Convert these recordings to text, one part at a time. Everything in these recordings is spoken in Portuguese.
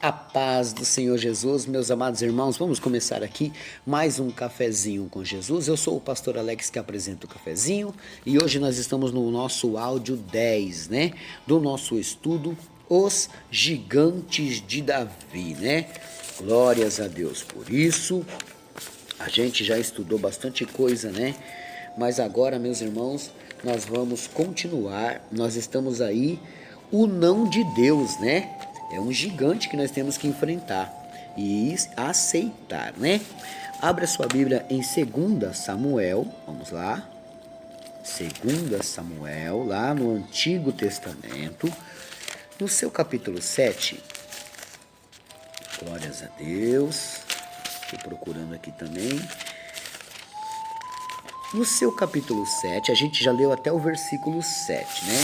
A paz do Senhor Jesus, meus amados irmãos, vamos começar aqui mais um cafezinho com Jesus. Eu sou o pastor Alex que apresenta o cafezinho e hoje nós estamos no nosso áudio 10, né? Do nosso estudo Os Gigantes de Davi, né? Glórias a Deus por isso. A gente já estudou bastante coisa, né? Mas agora, meus irmãos, nós vamos continuar. Nós estamos aí, o não de Deus, né? É um gigante que nós temos que enfrentar e aceitar, né? Abra sua Bíblia em 2 Samuel, vamos lá. 2 Samuel, lá no Antigo Testamento, no seu capítulo 7. Glórias a Deus. Estou procurando aqui também. No seu capítulo 7, a gente já leu até o versículo 7, né?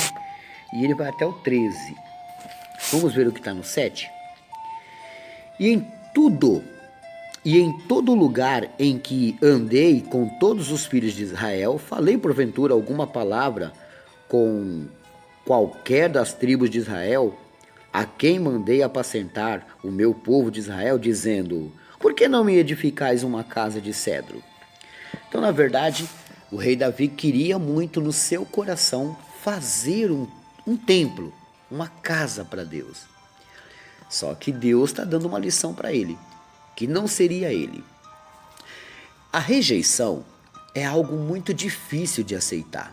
E ele vai até o 13. Vamos ver o que está no 7? E em todo lugar em que andei com todos os filhos de Israel, falei porventura alguma palavra com qualquer das tribos de Israel, a quem mandei apacentar o meu povo de Israel, dizendo: por que não me edificais uma casa de cedro? Então, na verdade, o rei Davi queria muito no seu coração fazer um templo, uma casa para Deus. Só que Deus está dando uma lição para ele, que não seria ele. A rejeição é algo muito difícil de aceitar.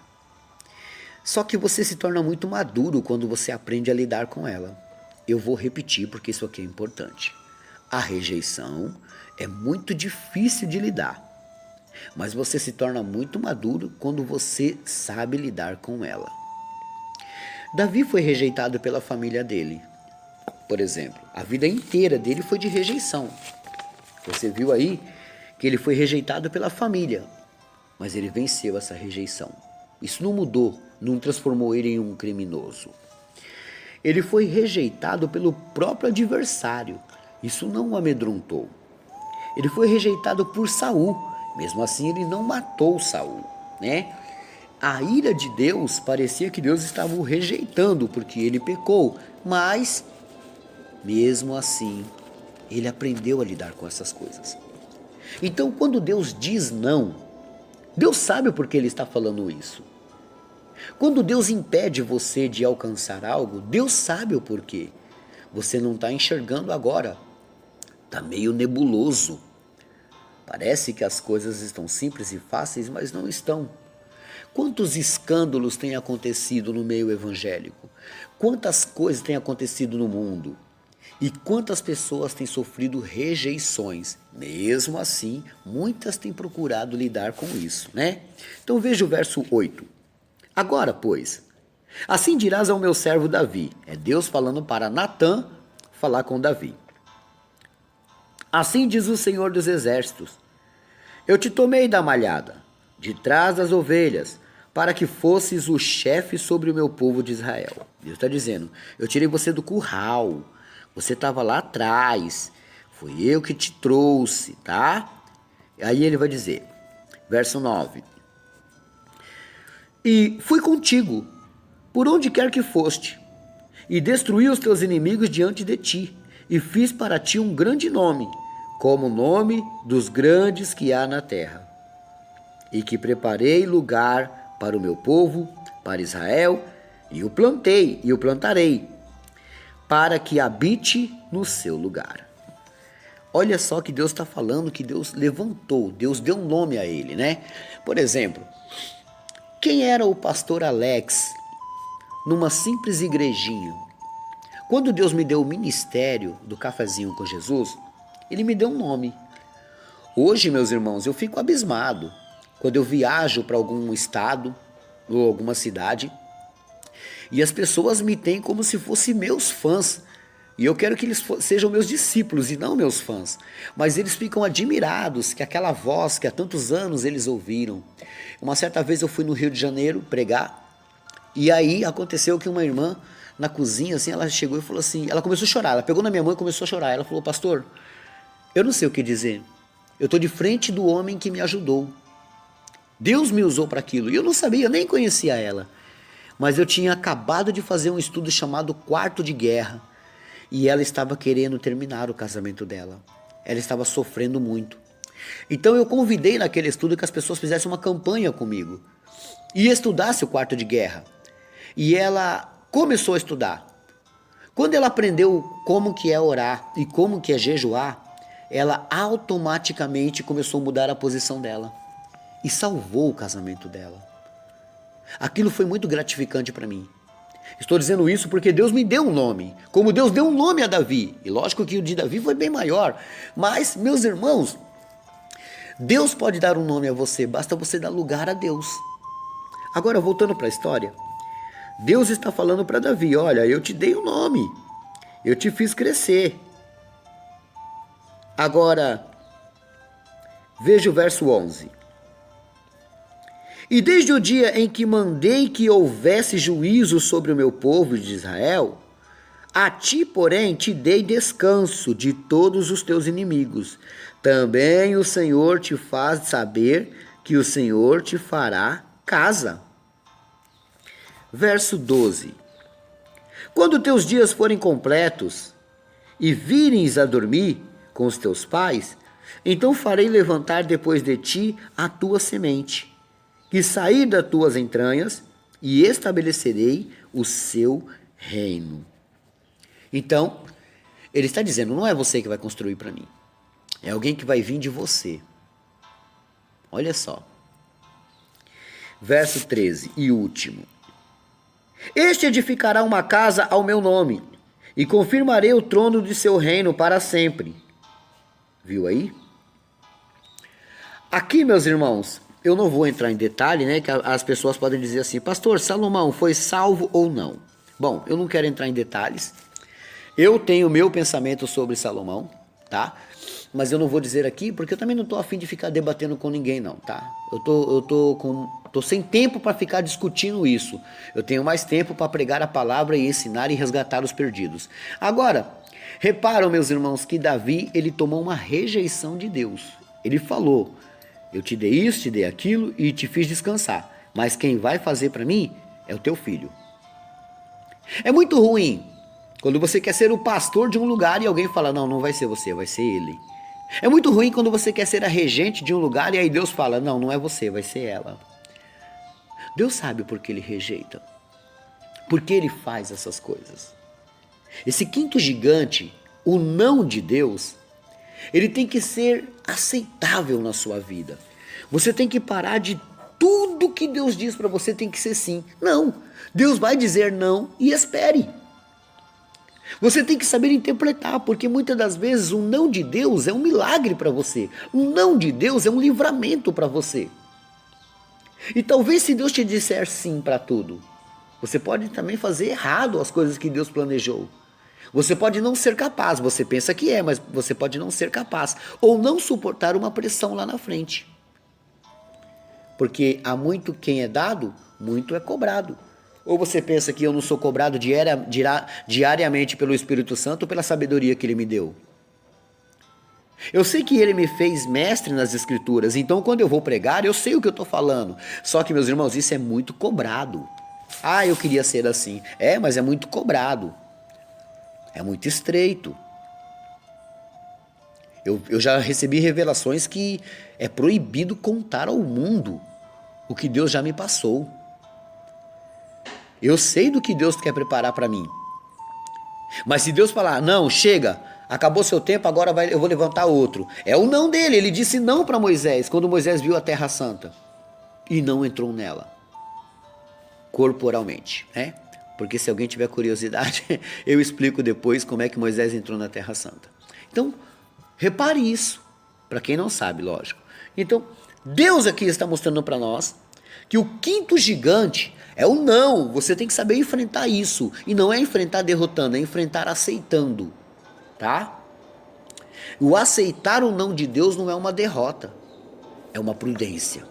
Só que você se torna muito maduro quando você aprende a lidar com ela. Eu vou repetir porque isso aqui é importante. A rejeição é muito difícil de lidar, mas você se torna muito maduro quando você sabe lidar com ela. Davi foi rejeitado pela família dele. Por exemplo, a vida inteira dele foi de rejeição. Você viu aí que ele foi rejeitado pela família, mas ele venceu essa rejeição. Isso não mudou, não transformou ele em um criminoso. Ele foi rejeitado pelo próprio adversário. Isso não o amedrontou. Ele foi rejeitado por Saul. Mesmo assim, ele não matou Saul, né? A ira de Deus, parecia que Deus estava o rejeitando porque ele pecou, mas mesmo assim, ele aprendeu a lidar com essas coisas. Então, quando Deus diz não, Deus sabe por que ele está falando isso. Quando Deus impede você de alcançar algo, Deus sabe o porquê. Você não está enxergando agora. Está meio nebuloso. Parece que as coisas estão simples e fáceis, mas não estão. Quantos escândalos têm acontecido no meio evangélico? Quantas coisas têm acontecido no mundo? E quantas pessoas têm sofrido rejeições? Mesmo assim, muitas têm procurado lidar com isso, né? Então veja o verso 8. Agora, pois, assim dirás ao meu servo Davi. É Deus falando para Natã falar com Davi. Assim diz o Senhor dos Exércitos: eu te tomei da malhada, de trás das ovelhas, para que fosses o chefe sobre o meu povo de Israel. Deus está dizendo, eu tirei você do curral, você estava lá atrás, foi eu que te trouxe, tá? Aí ele vai dizer, verso 9. E fui contigo, por onde quer que foste, e destruí os teus inimigos diante de ti, e fiz para ti um grande nome, como o nome dos grandes que há na terra. E que preparei lugar para o meu povo, para Israel, e o plantei, e o plantarei, para que habite no seu lugar. Olha só que Deus está falando, que Deus levantou, Deus deu um nome a ele, né? Por exemplo, quem era o pastor Alex numa simples igrejinha? Quando Deus me deu o ministério do cafezinho com Jesus, ele me deu um nome. Hoje, meus irmãos, eu fico abismado quando eu viajo para algum estado ou alguma cidade e as pessoas me têm como se fossem meus fãs. E eu quero que eles sejam meus discípulos e não meus fãs. Mas eles ficam admirados que aquela voz que há tantos anos eles ouviram. Uma certa vez eu fui no Rio de Janeiro pregar e aí aconteceu que uma irmã na cozinha, assim, ela chegou e falou assim, ela começou a chorar, ela pegou na minha mão e começou a chorar. Ela falou, pastor, eu não sei o que dizer. Eu estou de frente do homem que me ajudou. Deus me usou para aquilo. E eu não sabia, eu nem conhecia ela. Mas eu tinha acabado de fazer um estudo chamado Quarto de Guerra. e ela estava querendo terminar o casamento dela. Ela estava sofrendo muito. Então eu convidei naquele estudo que as pessoas fizessem uma campanha comigo e estudasse o quarto de guerra. E ela começou a estudar. Quando ela aprendeu como que é orar e como que é jejuar, ela automaticamente começou a mudar a posição dela e salvou o casamento dela. Aquilo foi muito gratificante para mim. Estou dizendo isso porque Deus me deu um nome, como Deus deu um nome a Davi. E lógico que o de Davi foi bem maior. Mas, meus irmãos, Deus pode dar um nome a você, basta você dar lugar a Deus. Agora, voltando para a história, Deus está falando para Davi, olha, eu te dei um nome, eu te fiz crescer. Agora, veja o verso 11. E desde o dia em que mandei que houvesse juízo sobre o meu povo de Israel, a ti, porém, te dei descanso de todos os teus inimigos. Também o Senhor te faz saber que o Senhor te fará casa. Verso 12. Quando teus dias forem completos e virens a dormir com os teus pais, então farei levantar depois de ti a tua semente, que sair das tuas entranhas, e estabelecerei o seu reino. Então, ele está dizendo, não é você que vai construir para mim, é alguém que vai vir de você. Olha só. Verso 13 e último. Este edificará uma casa ao meu nome, e confirmarei o trono de seu reino para sempre. Viu aí? Aqui, meus irmãos, eu não vou entrar em detalhe, né? Que as pessoas podem dizer assim, pastor, Salomão foi salvo ou não? Bom, eu não quero entrar em detalhes. Eu tenho o meu pensamento sobre Salomão, tá? Mas eu não vou dizer aqui, porque eu também não estou a fim de ficar debatendo com ninguém, não, tá? Eu tô sem tempo para ficar discutindo isso. Eu tenho mais tempo para pregar a palavra e ensinar e resgatar os perdidos. Agora, reparam, meus irmãos, que Davi, ele tomou uma rejeição de Deus. Ele falou, eu te dei isso, te dei aquilo e te fiz descansar. Mas quem vai fazer para mim é o teu filho. É muito ruim quando você quer ser o pastor de um lugar e alguém fala, não, não vai ser você, vai ser ele. É muito ruim quando você quer ser a regente de um lugar e aí Deus fala, não, não é você, vai ser ela. Deus sabe por que ele rejeita. Por que ele faz essas coisas. Esse quinto gigante, o não de Deus, ele tem que ser aceitável na sua vida. Você tem que parar de tudo que Deus diz para você tem que ser sim. Não, Deus vai dizer não e espere. Você tem que saber interpretar, porque muitas das vezes um não de Deus é um milagre para você. Um não de Deus é um livramento para você. E talvez se Deus te disser sim para tudo, você pode também fazer errado as coisas que Deus planejou. Você pode não ser capaz, você pensa que é, mas você pode não ser capaz. Ou não suportar uma pressão lá na frente. Porque há muito quem é dado, muito é cobrado. Ou você pensa que eu não sou cobrado diariamente pelo Espírito Santo ou pela sabedoria que Ele me deu? Eu sei que Ele me fez mestre nas Escrituras, então quando eu vou pregar, eu sei o que eu estou falando. Só que, meus irmãos, isso é muito cobrado. Ah, eu queria ser assim. É, mas é muito cobrado. É muito estreito. Eu já recebi revelações que é proibido contar ao mundo o que Deus já me passou. Eu sei do que Deus quer preparar para mim. Mas se Deus falar, não, chega, acabou seu tempo, agora eu vou levantar outro. É o não dele, ele disse não para Moisés, quando Moisés viu a Terra Santa. E não entrou nela. Corporalmente, né? Porque se alguém tiver curiosidade, eu explico depois como é que Moisés entrou na Terra Santa. Então, repare isso, para quem não sabe, lógico. Então, Deus aqui está mostrando para nós que o quinto gigante é o não. Você tem que saber enfrentar isso. E não é enfrentar derrotando, é enfrentar aceitando. Tá? O aceitar o não de Deus não é uma derrota. É uma prudência.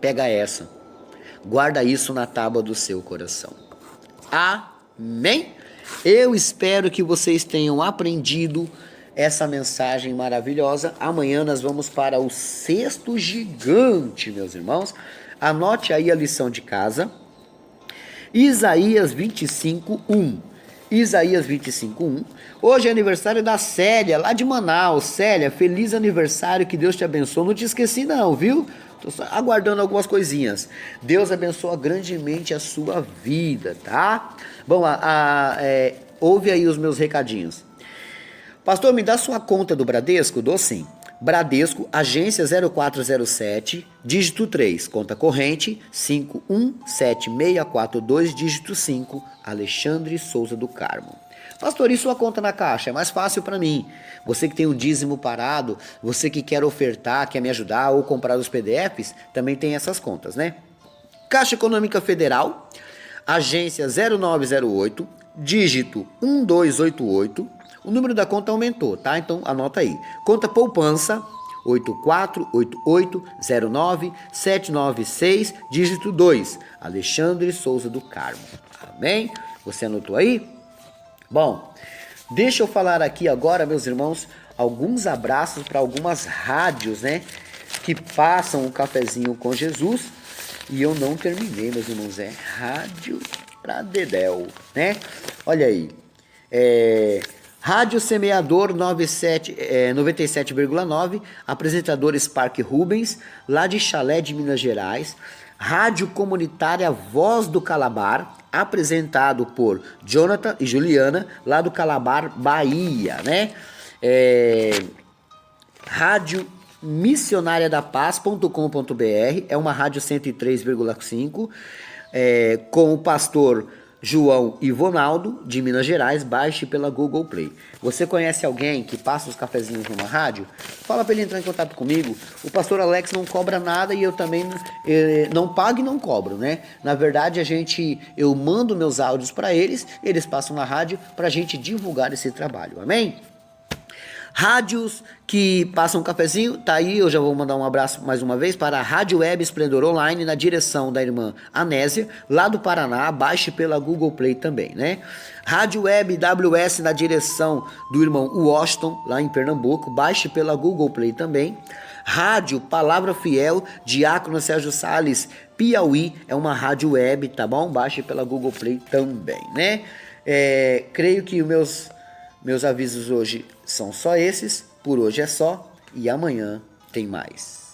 Pega essa. Guarda isso na tábua do seu coração. Amém? Eu espero que vocês tenham aprendido essa mensagem maravilhosa. Amanhã nós vamos para o sexto gigante, meus irmãos. Anote aí a lição de casa. Isaías 25:1. Isaías 25:1. Hoje é aniversário da Célia, lá de Manaus. Célia, feliz aniversário, que Deus te abençoe. Não te esqueci não, viu? Tô só aguardando algumas coisinhas. Deus abençoa grandemente a sua vida, tá? Bom, ouve aí os meus recadinhos. Pastor, me dá sua conta do Bradesco? Dou sim. Bradesco, agência 0407, dígito 3, conta corrente 517642, dígito 5, Alexandre Souza do Carmo. Pastor, e sua conta na Caixa? É mais fácil para mim. Você que tem um dízimo parado, você que quer ofertar, quer me ajudar ou comprar os PDFs, também tem essas contas, né? Caixa Econômica Federal, agência 0908, dígito 1288. O número da conta aumentou, tá? Então anota aí. Conta poupança 8488097796, dígito 2, Alexandre Souza do Carmo. Amém? Você anotou aí? Bom, deixa eu falar aqui agora, meus irmãos, alguns abraços para algumas rádios, né? Que passam o cafezinho com Jesus. E eu não terminei, meus irmãos. É Rádio pra Dedéu, né? Olha aí. Rádio Semeador 97,9, apresentador Spark Rubens, lá de Chalé de Minas Gerais. Rádio Comunitária Voz do Calabar, apresentado por Jonathan e Juliana, lá do Calabar, Bahia, né? Rádio Missionária da Paz.com.br, é uma rádio 103,5, com o pastor João Ivonaldo, de Minas Gerais. Baixe pela Google Play. Você conhece alguém que passa os cafezinhos numa rádio? Fala para ele entrar em contato comigo. O pastor Alex não cobra nada e eu também não pago e não cobro, né? Na verdade, eu mando meus áudios para eles passam na rádio para a gente divulgar esse trabalho. Amém? Rádios que passam um cafezinho, tá aí, eu já vou mandar um abraço mais uma vez para a Rádio Web Esplendor Online, na direção da irmã Anésia, lá do Paraná. Baixe pela Google Play também, né? Rádio Web WS, na direção do irmão Washington, lá em Pernambuco. Baixe pela Google Play também. Rádio Palavra Fiel, Diácono Sérgio Salles, Piauí, é uma rádio web, tá bom? Baixe pela Google Play também, né? Creio que os meus avisos hoje são só esses. Por hoje é só e amanhã tem mais.